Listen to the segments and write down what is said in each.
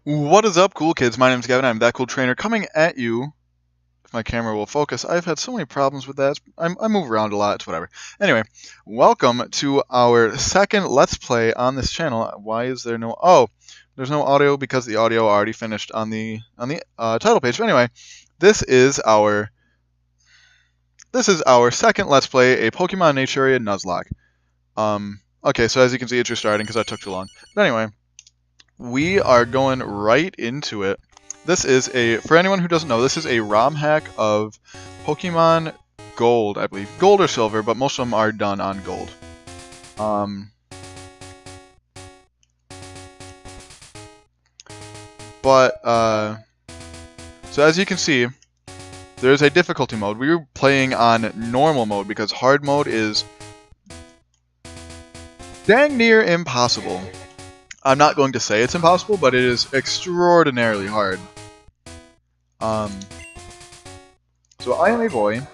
What is up, cool kids? My name's Gavin. I'm that cool trainer coming at you. If my camera will focus, I've had so many problems with that. I move around a lot. It's whatever. Anyway, welcome to our second Let's Play on this channel. Why is there no? Oh, there's no audio because the audio already finished on the title page. But anyway, this is our second Let's Play, a Pokemon Naturia Nuzlocke. Okay, so as you can see, it's just starting because I took too long. But anyway. We are going right into it. This is for anyone who doesn't know, this is a ROM hack of Pokemon Gold, I believe. Gold or Silver, but most of them are done on Gold. So as you can see, there's a difficulty mode. We were playing on normal mode because hard mode is dang near impossible. I'm not going to say it's impossible, but it is extraordinarily hard. So I am a boy,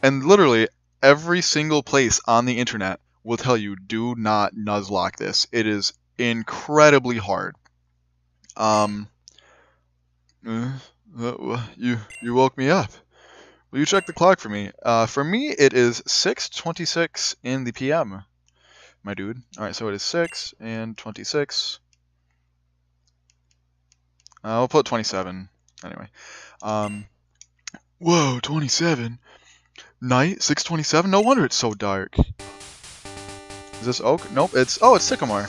and literally every single place on the internet will tell you, do not Nuzlocke this. It is incredibly hard. You woke me up. Will you check the clock for me? For me, it is 6:26 in the PM. My dude. Alright, so it is 6 and 26. We'll put 27. Anyway. Whoa, 27? Night? 6:27? No wonder it's so dark. Is this oak? Nope, it's sycamore.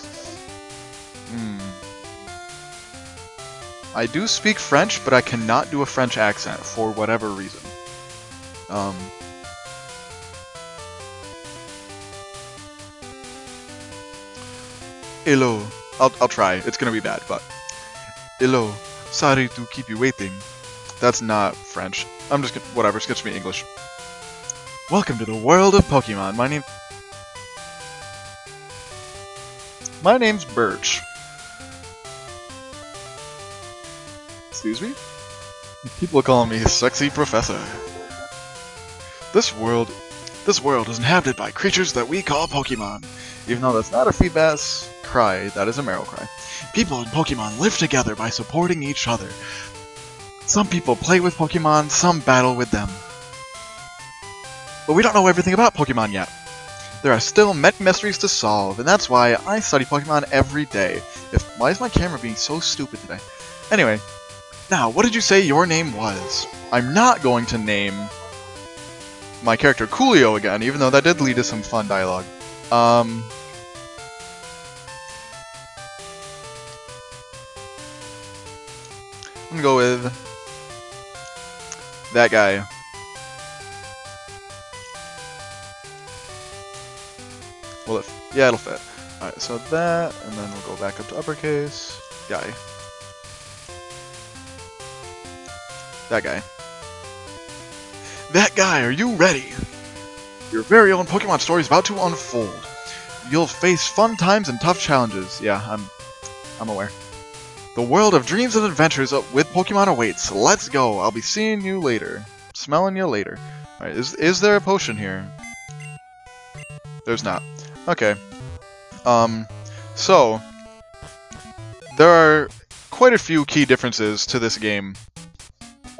I do speak French, but I cannot do a French accent for whatever reason. Hello. I'll try. It's gonna be bad, but... Hello. Sorry to keep you waiting. That's not French. I'm just gonna... Whatever, it's gonna be English. Welcome to the world of Pokemon. My name's Birch. Excuse me? People are calling me Sexy Professor. This world is inhabited by creatures that we call Pokemon. Even though that's not a Feedbass cry, that is a Meryl cry. People in Pokemon live together by supporting each other. Some people play with Pokemon, some battle with them. But we don't know everything about Pokemon yet. There are still many mysteries to solve, and that's why I study Pokemon every day. Why is my camera being so stupid today? Anyway, now, what did you say your name was? I'm not going to name my character Coolio again, even though that did lead to some fun dialogue. I'm gonna go with that guy. Yeah, it'll fit. Alright, so that, and then we'll go back up to uppercase. Guy. That guy. That guy, are you ready? Your very own Pokemon story is about to unfold. You'll face fun times and tough challenges. Yeah, I'm aware. The world of dreams and adventures with Pokemon awaits. Let's go. I'll be seeing you later. Smelling you later. Alright, is there a potion here? There's not. Okay. So there are quite a few key differences to this game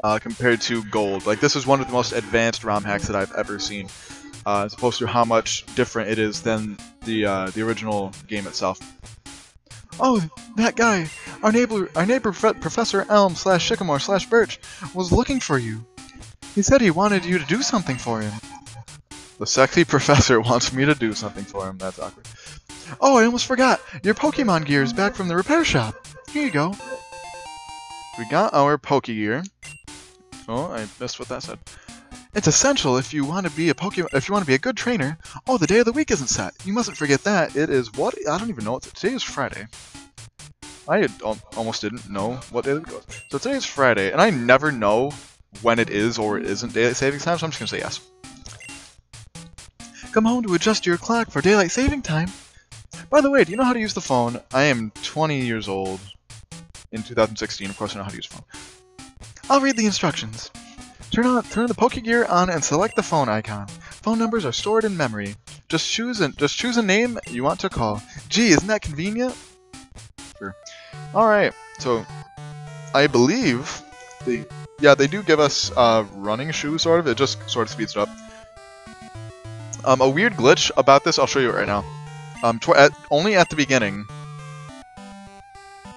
compared to Gold. Like, this is one of the most advanced ROM hacks that I've ever seen, as opposed to how much different it is than the original game itself. Oh, that guy! Our neighbor Professor Elm / Sycamore / Birch was looking for you. He said he wanted you to do something for him. The sexy professor wants me to do something for him. That's awkward. Oh, I almost forgot. Your Pokemon gear is back from the repair shop. Here you go. We got our Pokegear. Oh, I missed what that said. It's essential if you want to be a good trainer. Oh, the day of the week isn't set. You mustn't forget that. It is what? I don't even know what today is. Friday. I almost didn't know what day of the week was. So today is Friday, and I never know when it is or it isn't daylight savings time, so I'm just gonna say yes. Come home to adjust your clock for daylight saving time. By the way, do you know how to use the phone? I am 20 years old. In 2016, of course I know how to use a phone. I'll read the instructions. Turn the Pokegear on and select the phone icon. Phone numbers are stored in memory. Just choose a name you want to call. Gee, isn't that convenient? Sure. Alright, So, I believe they do give us running shoes, sort of. It just sort of speeds it up. A weird glitch about this, I'll show you right now. Only at the beginning,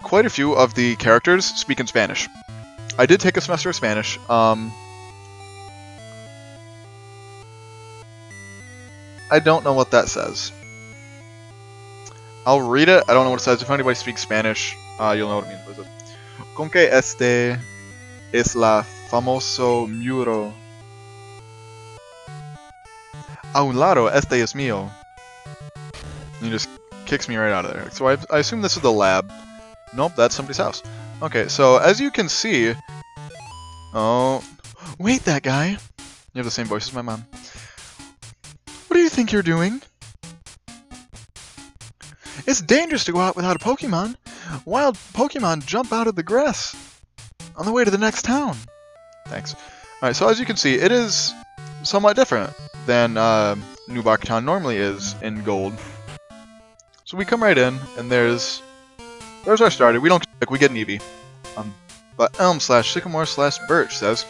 quite a few of the characters speak in Spanish. I did take a semester of Spanish. I don't know what that says. I'll read it. I don't know what it says. If anybody speaks Spanish, you'll know what it means. What is it? Con que este es la famoso muro. A un lado, este es mío. And he just kicks me right out of there. So I assume this is the lab. Nope, that's somebody's house. Okay, so as you can see... Oh... Wait, that guy! You have the same voice as my mom. What do you think you're doing? It's dangerous to go out without a Pokemon. Wild Pokemon jump out of the grass on the way to the next town. Thanks. Alright, so as you can see, it is somewhat different than Nuzlocke Town normally is in Gold. So we come right in, and there's our starter. We don't click, we get an Eevee. But Elm/Sycamore/Birch says,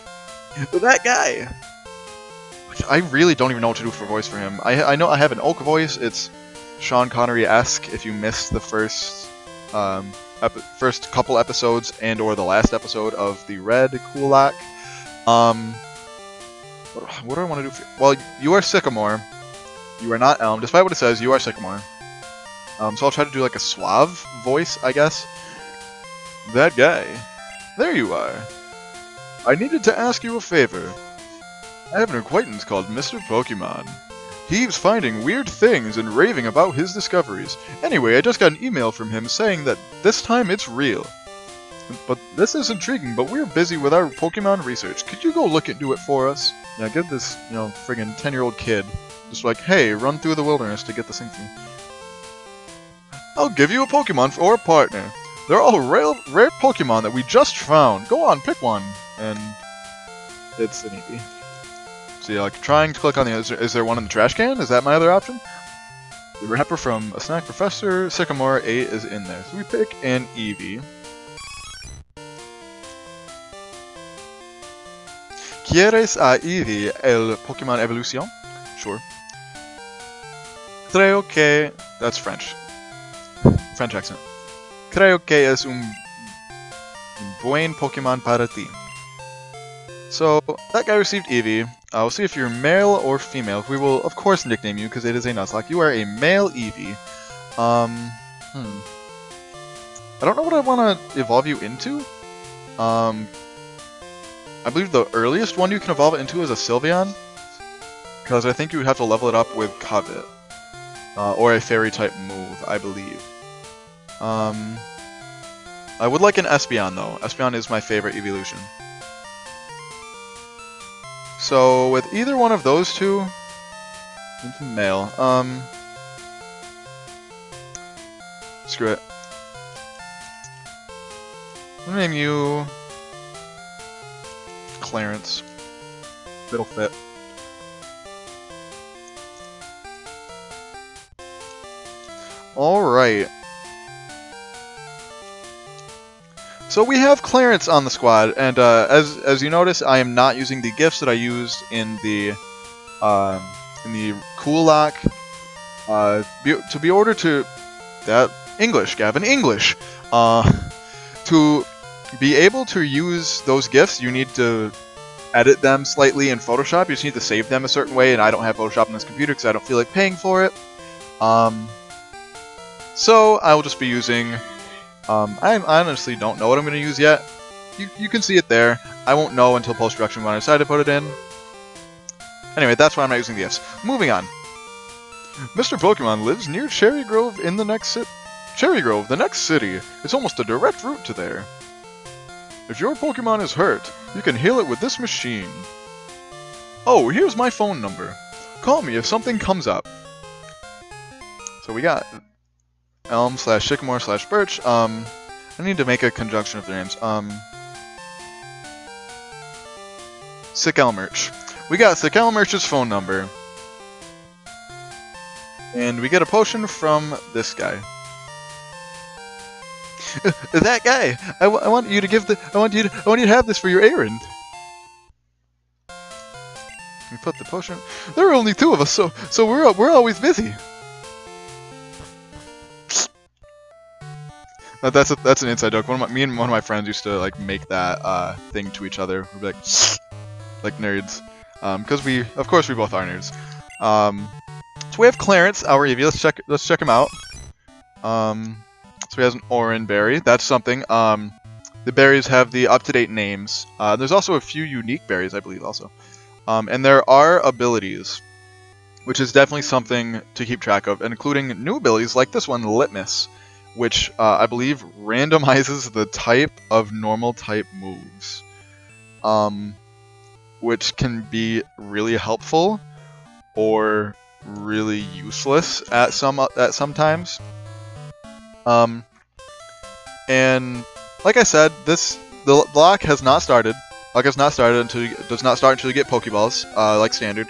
that guy! I really don't even know what to do for voice for him. I know I have an Oak voice. It's Sean Connery-esque if you missed the first couple episodes and or the last episode of the Red Kulak. What do I want to do for you? Well, you are Sycamore. You are not Elm. Despite what it says, you are Sycamore. So I'll try to do like a suave voice, I guess. That guy. There you are. I needed to ask you a favor. I have an acquaintance called Mr. Pokemon. He's finding weird things and raving about his discoveries. Anyway, I just got an email from him saying that this time it's real. But this is intriguing, but we're busy with our Pokemon research. Could you go look into it for us? Yeah, get this, friggin' 10-year-old kid. Just like, hey, run through the wilderness to get this thing from me. I'll give you a Pokemon for a partner. They're all rare Pokemon that we just found. Go on, pick one. And it's an Eevee. So yeah, like trying to click on the other. Is there one in the trash can? Is that my other option? The wrapper from A Snack Professor Sycamore 8 is in there. So we pick an Eevee. ¿Quieres a Eevee el Pokémon Evolución? Sure. Creo que... That's French. French accent. Creo que es un buen Pokémon para ti. So, that guy received Eevee. We'll see if you're male or female. We will, of course, nickname you because it is a Nuzlocke. You are a male Eevee. I don't know what I want to evolve you into. I believe the earliest one you can evolve it into is a Sylveon. Because I think you would have to level it up with Covet. Or a Fairy-type move, I believe. I would like an Espeon, though. Espeon is my favorite evolution. So, with either one of those two, into male, screw it. I'm gonna name you Clarence. It'll fit. Alright. So we have Clarence on the squad, and as you notice, I am not using the gifts that I used in the Kulak. To be ordered to that English, Gavin, English. To be able to use those gifts, you need to edit them slightly in Photoshop. You just need to save them a certain way, and I don't have Photoshop on this computer because I don't feel like paying for it. So I will just be using. I honestly don't know what I'm going to use yet. You can see it there. I won't know until post-production when I decide to put it in. Anyway, that's why I'm not using the gifts. Moving on. Mr. Pokemon lives near Cherrygrove in the next city. Cherrygrove, the next city. It's almost a direct route to there. If your Pokemon is hurt, you can heal it with this machine. Oh, here's my phone number. Call me if something comes up. So we got Elm/Sycamore/Birch. I need to make a conjunction of their names. Sycammerch. We got Sycammerch's phone number. And we get a potion from this guy. That guy. I want you to give the. I want you to have this for your errand. We put the potion. There are only 2 of us, so we're always busy. That's an inside joke. Me and one of my friends used to like make that thing to each other. We'd be like nerds, because of course we both are nerds. So we have Clarence, our Eevee. Let's check him out. So he has an Oran berry. That's something. The berries have the up-to-date names. There's also a few unique berries, I believe, also. And there are abilities, which is definitely something to keep track of, including new abilities like this one, Litmus, which I believe randomizes the type of normal type moves, which can be really helpful or really useless at some times. And like I said, the block has not started. Like it's not started until does not start until you get Pokeballs, like standard.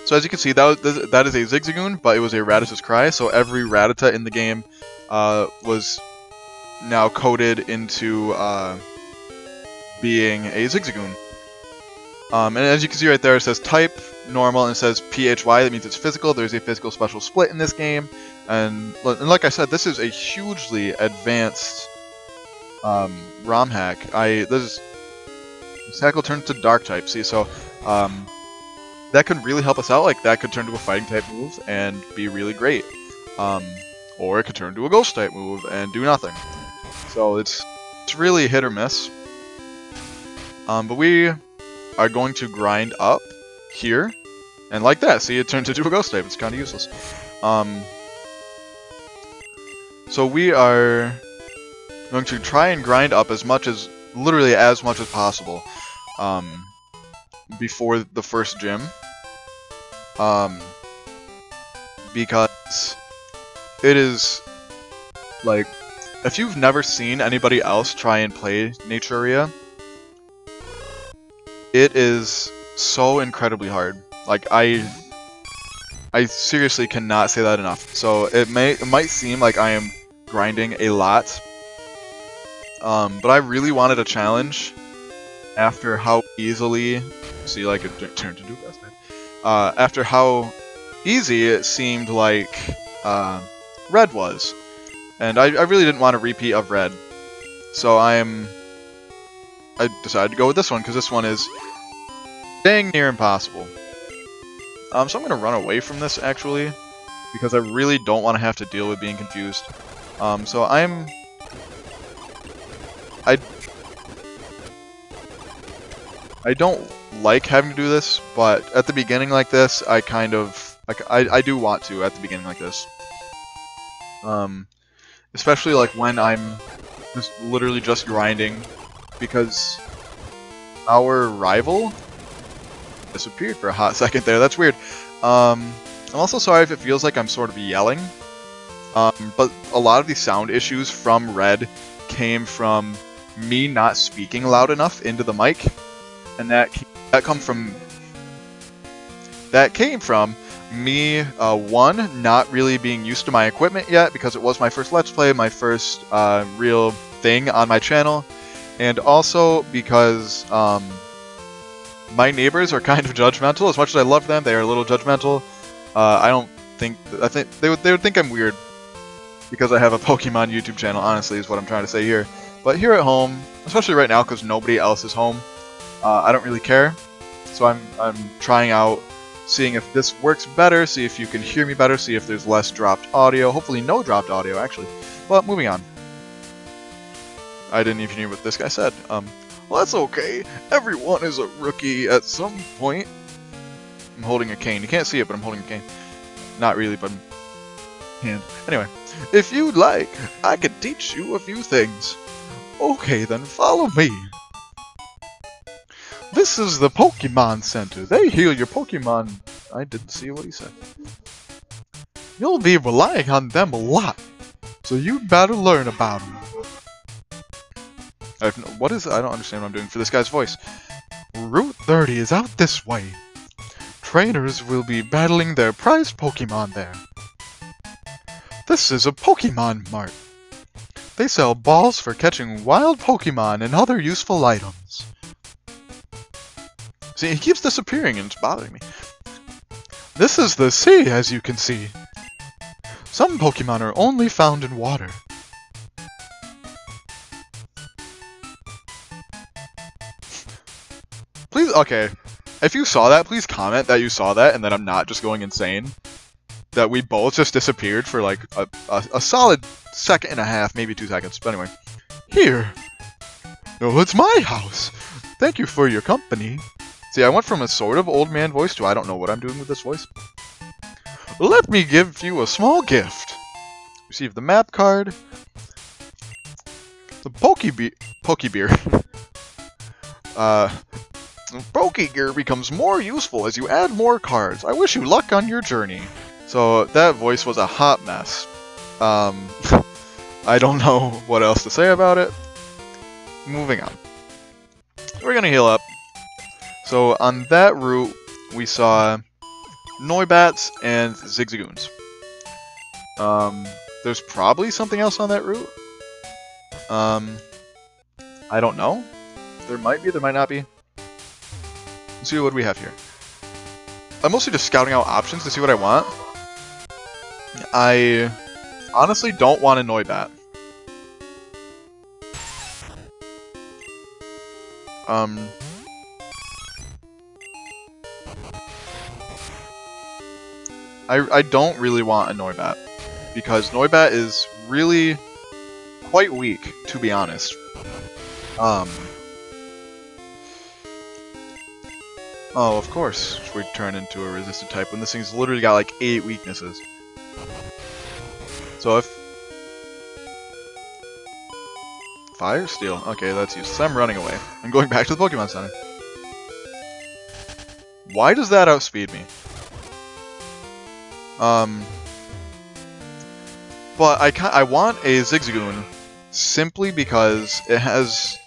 So as you can see, that is a Zigzagoon, but it was a Ratta's Cry. So every Rattata in the game was now coded into being a Zigzagoon. And as you can see right there, it says type normal and it says PHY. That means it's physical. There's a physical special split in this game, and like I said, this is a hugely advanced ROM hack. This hack will turn to Dark type. See, so that could really help us out. Like that could turn to a Fighting type move and be really great, or it could turn to a Ghost type move and do nothing. So it's really hit or miss. But we are going to grind up here, and like that, see, it turns into a Ghost type. It's kind of useless. So we are going to try and grind up literally as much as possible before the first gym, because it is like, if you've never seen anybody else try and play Naturia, it is so incredibly hard. Like I seriously cannot say that enough. So it might seem like I am grinding a lot, but I really wanted a challenge after how easily, see, like it turned to do best. After how easy it seemed like Red was, and I really didn't want a repeat of Red, so I decided to go with this one because this one is dang near impossible. So I'm going to run away from this, actually, because I really don't want to have to deal with being confused. So I don't like having to do this, but at the beginning like this, I kind of, I do want to at the beginning like this. Especially like when I'm literally just grinding, because our rival disappeared for a hot second there. That's weird. I'm also sorry if it feels like I'm sort of yelling, but a lot of these sound issues from Red came from me not speaking loud enough into the mic, and that came from me, one, not really being used to my equipment yet, because it was my first Let's Play, my first real thing on my channel, and also because my neighbors are kind of judgmental. As much as I love them, they are a little judgmental. I think they would think I'm weird because I have a Pokemon YouTube channel, honestly, is what I'm trying to say here. But here at home, especially right now because nobody else is home, I don't really care. So I'm trying out, seeing if this works better, see if you can hear me better, see if there's less dropped audio. Hopefully no dropped audio, actually. But moving on. I didn't even hear what this guy said. Well, that's okay. Everyone is a rookie at some point. I'm holding a cane. You can't see it, but I'm holding a cane. Not really, but hand. Anyway, if you'd like, I could teach you a few things. Okay, then follow me. This is the Pokemon Center. They heal your Pokemon. I didn't see what he said. You'll be relying on them a lot, so you'd better learn about them. What is it? I don't understand what I'm doing for this guy's voice. Route 30 is out this way. Trainers will be battling their prized Pokemon there. The This is a Pokemon Mart. They sell balls for catching wild Pokemon and other useful items. See, he keeps disappearing and it's bothering me. This is the sea, as you can see. Some Pokemon are only found in water. Please, okay. If you saw that, please comment that you saw that and that I'm not just going insane. That we both just disappeared for like a solid second and a half, maybe 2 seconds. But anyway. Here. No, it's my house. Thank you for your company. See, I went from a sort of old man voice to I don't know what I'm doing with this voice. Let me give you a small gift. Receive the map card. The Pokebeer. Pokegear becomes more useful as you add more cards. I wish you luck on your journey. So that voice was a hot mess. I don't know what else to say about it. Moving on. We're gonna heal up. So on that route, we saw Noibats and Zigzagoons. There's probably something else on that route. I don't know. There might be, there might not be. Let's see what we have here. I'm mostly just scouting out options to see what I want. I honestly don't want a Noibat. I don't really want a Noibat, because Noibat is really quite weak, to be honest. Oh, of course we turn into a resisted type when this thing's literally got like 8 weaknesses. So if... Fire? Steel. Okay, that's useless. I'm running away. I'm going back to the Pokemon Center. Why does that outspeed me? But I want a Zigzagoon simply because it has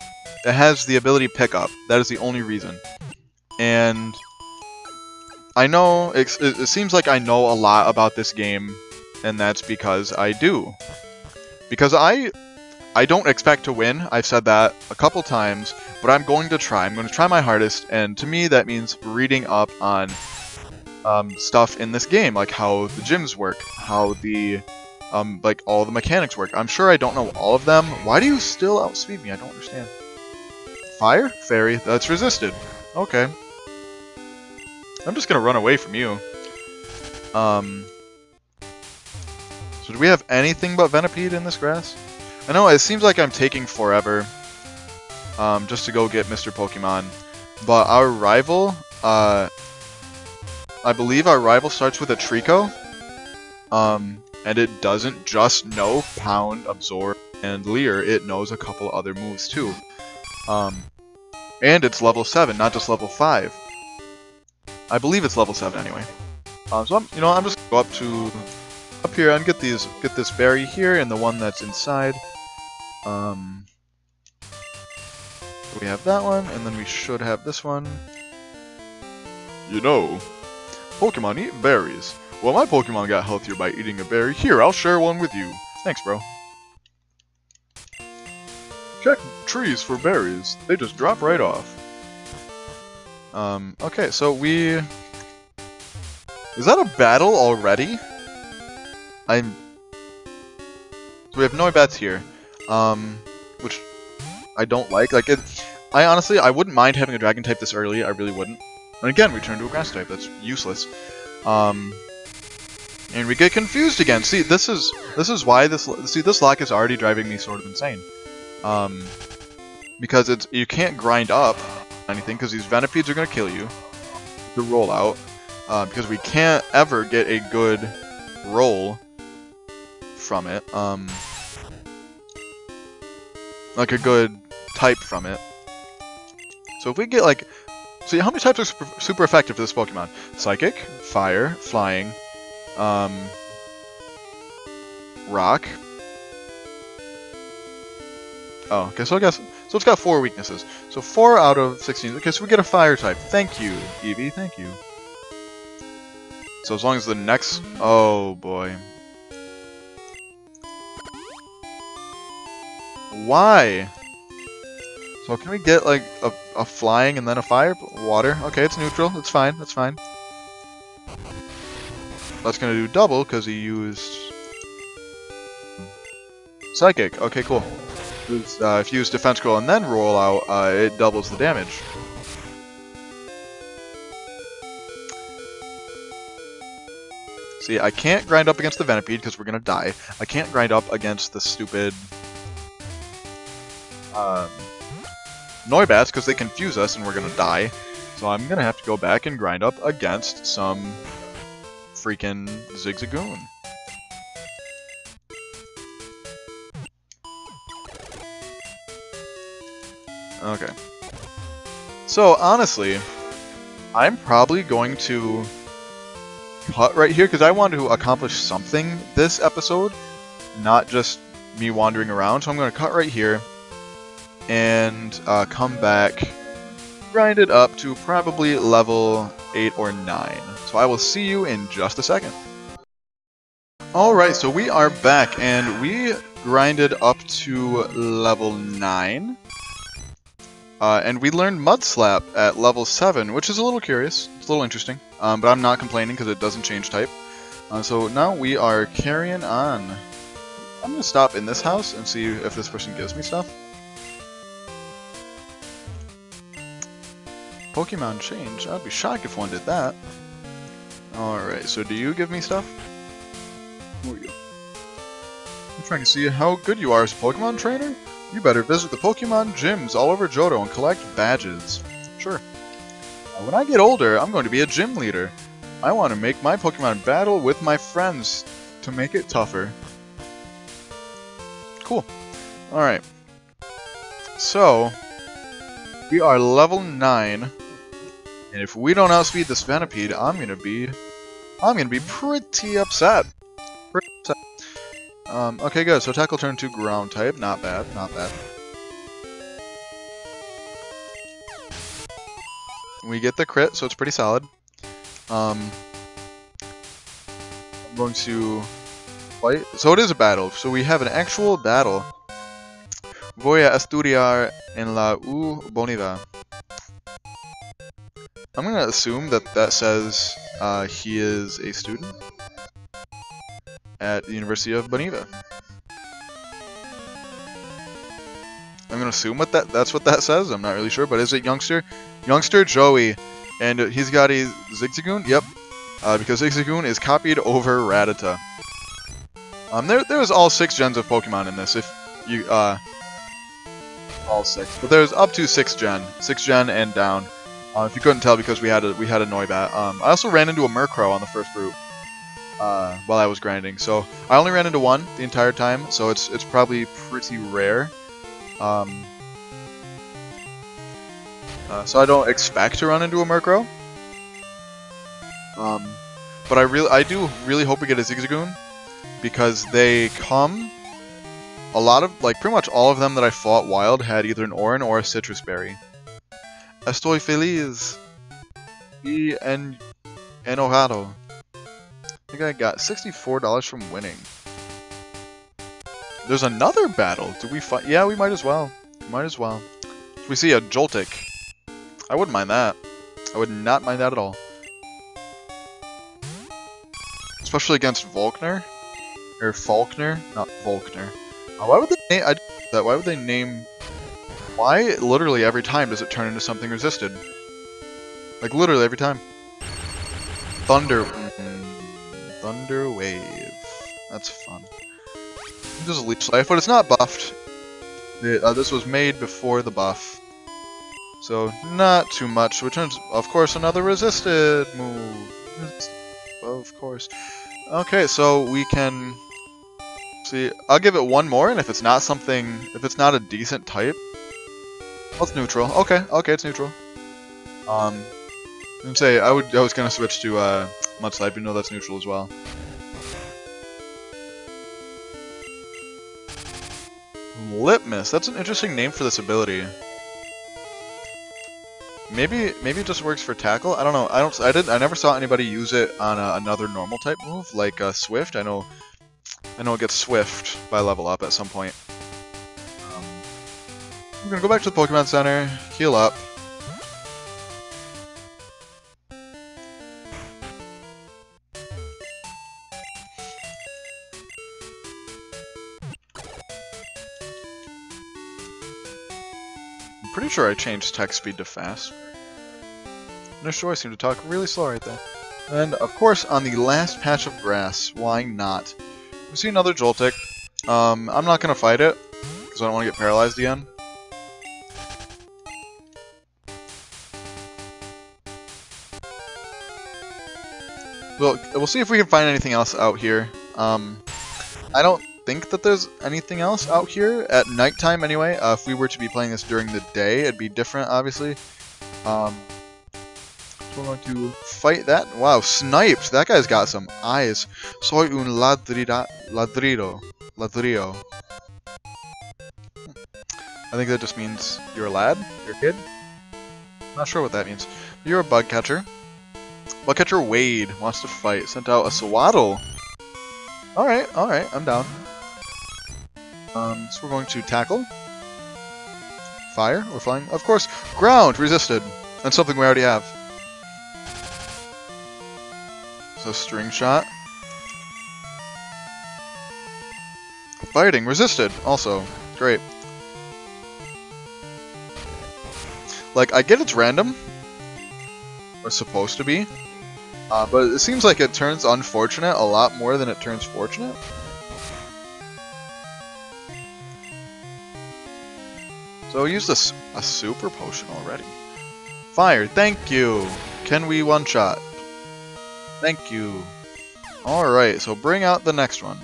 the ability Pickup. That is the only reason. And I know it seems like I know a lot about this game, and that's because I do. Because I don't expect to win. I've said that a couple times, but I'm going to try. I'm going to try my hardest, and to me that means reading up on stuff in this game, like how the gyms work, how the like all the mechanics work. I'm sure I don't know all of them. Why do you still outspeed me? I don't understand. Fire? Fairy. That's resisted. Okay. I'm just gonna run away from you. So do we have anything but Venipede in this grass? I know it seems like I'm taking forever just to go get Mr. Pokemon, but our rival, I believe our rival starts with a Trico, and it doesn't just know Pound, Absorb, and Leer, it knows a couple other moves too. And it's level 7, not just level 5. I believe it's level 7 anyway. So I'm just gonna go up here and get this berry here and the one that's inside. We have that one, and then we should have this one. You know, Pokemon eat berries. Well, my Pokemon got healthier by eating a berry. Here, I'll share one with you. Thanks, bro. Check trees for berries. They just drop right off. Okay, so is that a battle already? So we have Noibats here, which I don't like. I wouldn't mind having a Dragon type this early. I really wouldn't. And again, we turn to a Grass type. That's useless. And we get confused again. See, this is why this lock is already driving me sort of insane. Because you can't grind up anything because these Venipedes are gonna kill you. The rollout, because we can't ever get a good roll from it. Like a good type from it. So if we get like, see how many types are super effective for this Pokemon? Psychic, Fire, Flying, Rock. Oh, okay, so it's got 4 weaknesses. So 4 out of 16. Okay, so we get a Fire type. Thank you, Eevee. Thank you. So as long as the next... Oh, boy. Why? So can we get like a flying and then a fire? Water. Okay, it's neutral. It's fine. That's fine. That's gonna do double because he used psychic. Okay, cool. If you use defense scroll and then roll out, it doubles the damage. See, I can't grind up against the Venipede because we're gonna die. I can't grind up against the stupid Noibats because they confuse us and we're gonna die. So I'm gonna have to go back and grind up against some freaking Zigzagoon. Okay. So honestly, I'm probably going to cut right here because I want to accomplish something this episode, not just me wandering around. So I'm going to cut right here and come back, grind it up to probably level 8 or 9. So I will see you in just a second. Alright, so we are back and we grinded up to level 9. And we learned Mud Slap at level 7, which is a little curious. It's a little interesting. But I'm not complaining because it doesn't change type. So now we are carrying on. I'm going to stop in this house and see if this person gives me stuff. Pokemon change. I'd be shocked if one did that. Alright, so do you give me stuff? Who are you? I'm trying to see how good you are as a Pokemon trainer. You better visit the Pokemon gyms all over Johto and collect badges. Sure. When I get older, I'm going to be a gym leader. I want to make my Pokemon battle with my friends to make it tougher. Cool. Alright. So, we are level 9. And if we don't outspeed this Venipede, I'm gonna be pretty upset. Okay, good. So tackle turn to ground type. Not bad, not bad. We get the crit, so it's pretty solid. I'm going to fight. So it is a battle. So we have an actual battle. Voy a estudiar en la U Boniva. I'm gonna assume that that says he is a student at the University of Boniva. I'm gonna assume that's what that says. I'm not really sure, but is it youngster? Youngster Joey, and he's got a Zigzagoon. Yep, because Zigzagoon is copied over Rattata. There's all 6 gens of Pokemon in this. If you all 6, but there's up to 6 gen and down. If you couldn't tell, because we had a Noibat. I also ran into a Murkrow on the first route while I was grinding, so I only ran into one the entire time. So it's probably pretty rare. So I don't expect to run into a Murkrow. But I do really hope we get a Zigzagoon, because they come. A lot of, like, pretty much all of them that I fought wild had either an Oran or a Citrus Berry. Estoy feliz y enojado. I think I got $64 from winning. There's another battle. Do we fight? Yeah, we might as well. Might as well. We see a Joltik. I wouldn't mind that. I would not mind that at all. Especially against Volkner. Or Faulkner, not Volkner. Why would they name that? Why would they name? Why literally every time does it turn into something resisted? Like literally every time. Thunder Wave. That's fun. Just Leech Life, but it's not buffed. This was made before the buff, so not too much. Which is, of course, another resisted move. Of course. Okay, so we can see. I'll give it one more, and if it's not a decent type, well, it's neutral. Okay, it's neutral. Say I was gonna switch to Mudslide, but no, that's neutral as well. Litmus. That's an interesting name for this ability. Maybe it just works for tackle. I don't know. I never saw anybody use it on another normal type move like Swift. I know it gets Swift by level up at some point. I'm gonna go back to the Pokemon Center, heal up. I'm pretty sure I changed text speed to fast. No sure, I seem to talk really slow right there. And of course, on the last patch of grass, why not? We see another Joltik. I'm not gonna fight it because I don't want to get paralyzed again. We'll see if we can find anything else out here. I don't think that there's anything else out here at nighttime anyway. If we were to be playing this during the day, it'd be different, obviously. So we're going to fight that. Wow, sniped! That guy's got some eyes. Soy un ladrido. I think that just means you're a lad? You're a kid? Not sure what that means. You're a bug catcher. Bug catcher Wade wants to fight. Sent out a Sawaddle. Alright, I'm down. So we're going to tackle. Fire or flying? Of course, ground! Resisted. And something we already have. So string shot. Biting, resisted, also. Great. Like, I get it's random. Or supposed to be. But it seems like it turns unfortunate a lot more than it turns fortunate. So we used a super potion already. Fire, thank you! Can we one-shot? Thank you. Alright, so bring out the next one.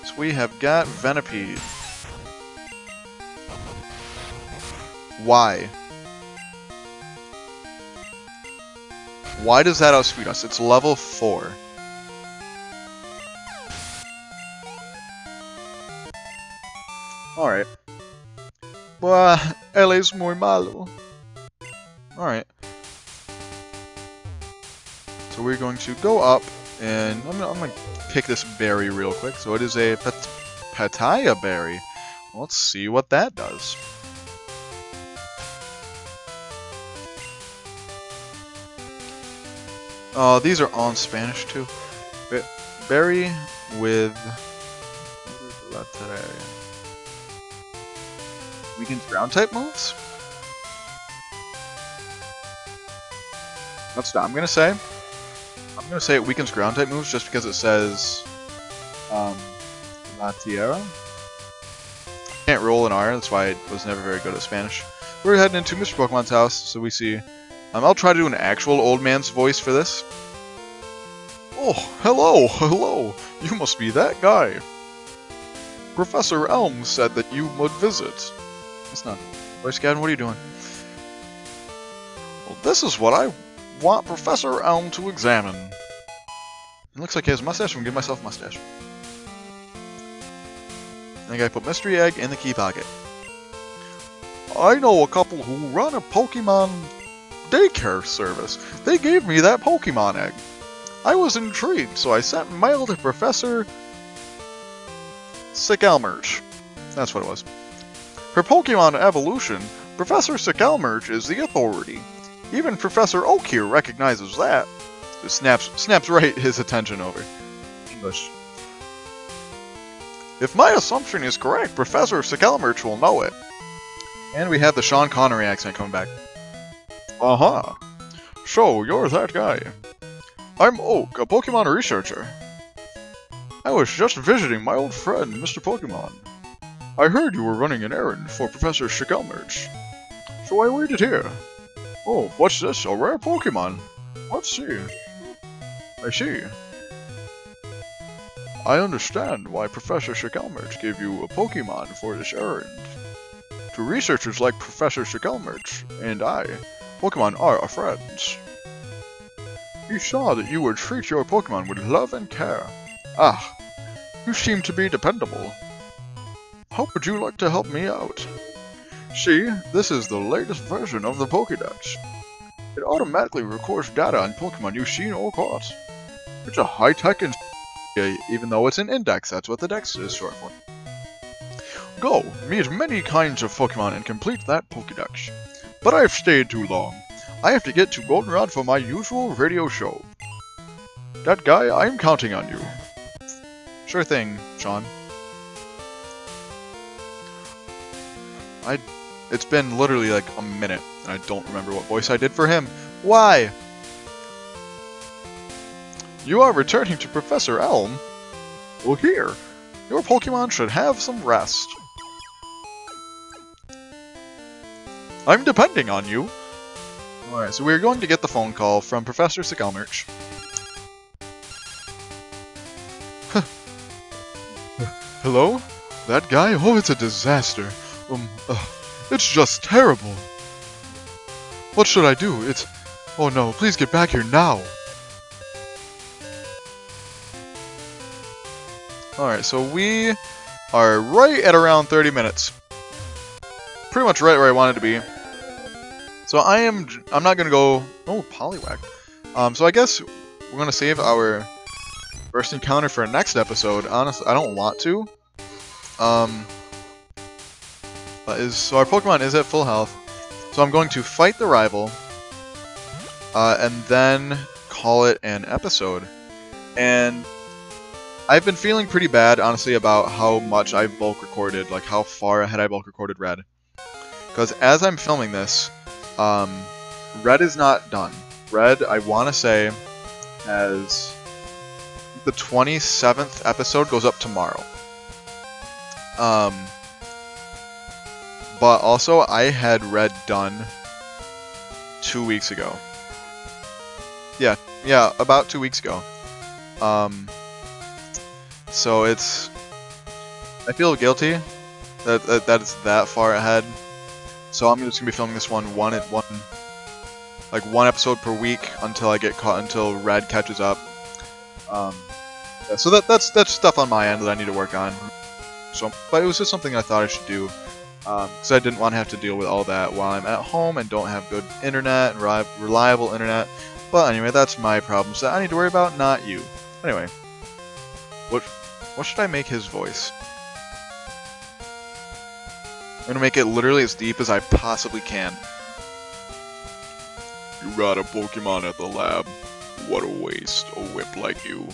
So we have got Venipede. Why? Why does that outspeed us? It's level 4. Alright. Buah, él es muy malo. Alright. So we're going to go up, and I'm gonna pick this berry real quick. So it is a Pataya berry. Let's see what that does. Oh, these are all in Spanish too. Berry with weakens ground type moves. That's what I'm gonna say. I'm gonna say it weakens ground type moves just because it says La Tierra. Can't roll an R, that's why I was never very good at Spanish. We're heading into Mr. Pokemon's house, so we see. I'll try to do an actual old man's voice for this. Oh, hello! You must be that guy. Professor Elm said that you would visit. It's not. Voice Gavin, what are you doing? Well, this is what I want Professor Elm to examine. It looks like he has a mustache. I'm gonna give myself a mustache. I think I put Mystery Egg in the key pocket. I know a couple who run a Pokemon daycare service. They gave me that Pokemon egg. I was intrigued, so I sent mail to Professor Sickelmerch. That's what it was. For Pokemon evolution, Professor Sickelmerch is the authority. Even Professor Oak here recognizes that. It snaps right his attention over. English. If my assumption is correct, Professor Sickelmerch will know it. And we have the Sean Connery accent coming back. Uh-huh. So, you're that guy. I'm Oak, a Pokemon researcher. I was just visiting my old friend, Mr. Pokemon. I heard you were running an errand for Professor Sickelmerch. So I waited here. Oh, what's this? A rare Pokemon? Let's see. I see. I understand why Professor Sickelmerch gave you a Pokemon for this errand. To researchers like Professor Sickelmerch and I, Pokemon are our friends. He saw that you would treat your Pokemon with love and care. Ah, you seem to be dependable. How would you like to help me out? See, this is the latest version of the Pokédex. It automatically records data on Pokemon you've seen or caught. It's a high-tech even though it's an index, that's what the dex is short for. Go, meet many kinds of Pokemon and complete that Pokédex. But I've stayed too long. I have to get to Goldenrod for my usual radio show. That guy, I'm counting on you. Sure thing, Sean. It's been literally like a minute, and I don't remember what voice I did for him. Why? You are returning to Professor Elm? Well, here. Your Pokemon should have some rest. I'm depending on you. Alright, so we're going to get the phone call from Professor Sigalmerch. Hello? That guy? Oh, it's a disaster. It's just terrible. What should I do? Oh no, please get back here now. Alright, so we are right at around 30 minutes. Pretty much right where I wanted to be. So I'm not gonna go... Oh, Poliwag. So I guess we're gonna save our first encounter for our next episode. Honestly, I don't want to. So our Pokemon is at full health. So I'm going to fight the rival. And then call it an episode. And I've been feeling pretty bad, honestly, about how much I've bulk recorded. Like, how far ahead I bulk recorded Red. Because as I'm filming this, Red is not done. Red, I want to say, has... The 27th episode goes up tomorrow. But also, I had Red done 2 weeks ago. Yeah, about 2 weeks ago. So it's... I feel guilty that it's that far ahead. So I'm just gonna be filming this one episode per week until until Red catches up. Yeah, so that's stuff on my end that I need to work on. So, but it was just something I thought I should do, because I didn't want to have to deal with all that while I'm at home and don't have good internet and reliable internet. But anyway, that's my problems that I need to worry about, not you. Anyway, what should I make his voice? I'm gonna make it literally as deep as I possibly can. You got a Pokemon at the lab. What a waste, a whip like you.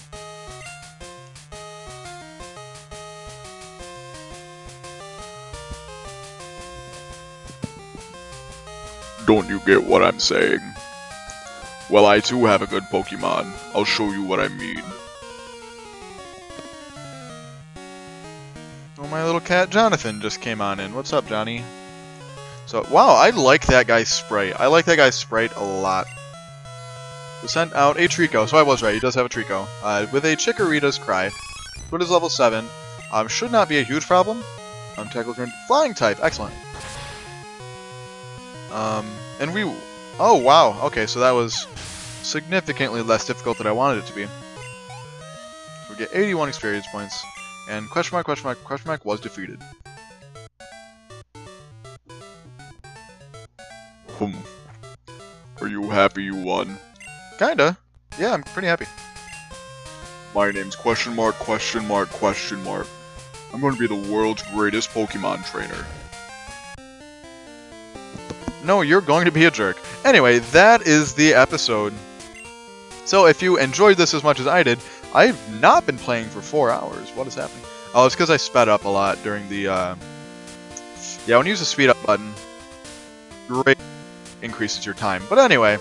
Don't you get what I'm saying? Well, I too have a good Pokemon. I'll show you what I mean. Oh, my little cat Jonathan just came on in. What's up, Johnny? So, wow, I like that guy's sprite. I like that guy's sprite a lot. We sent out a Trico, so I was right, he does have a Trico. With a Chikorita's Cry. Foot is level 7. Should not be a huge problem. Tackle turn. Flying type, excellent. And we... Oh, wow, okay, so that was significantly less difficult than I wanted it to be. So we get 81 experience points. And question mark was defeated. Are you happy you won? Kinda. Yeah, I'm pretty happy. My name's question mark. I'm going to be the world's greatest Pokemon trainer. No, you're going to be a jerk. Anyway, that is the episode. So if you enjoyed this as much as I did, I've not been playing for 4 hours. What is happening? Oh, it's because I sped up a lot during the, Yeah, when you use the speed up button, great increases your time. But anyway,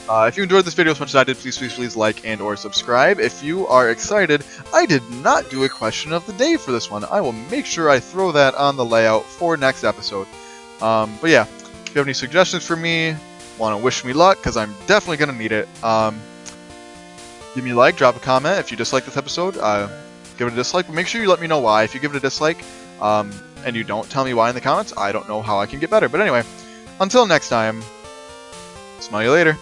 if you enjoyed this video as much as I did, please like and or subscribe. If you are excited, I did not do a question of the day for this one. I will make sure I throw that on the layout for next episode. But yeah, if you have any suggestions for me, want to wish me luck, because I'm definitely going to need it, give me a like, drop a comment. If you dislike this episode, give it a dislike, but make sure you let me know why. If you give it a dislike, and you don't tell me why in the comments, I don't know how I can get better. But anyway, until next time, smell you later.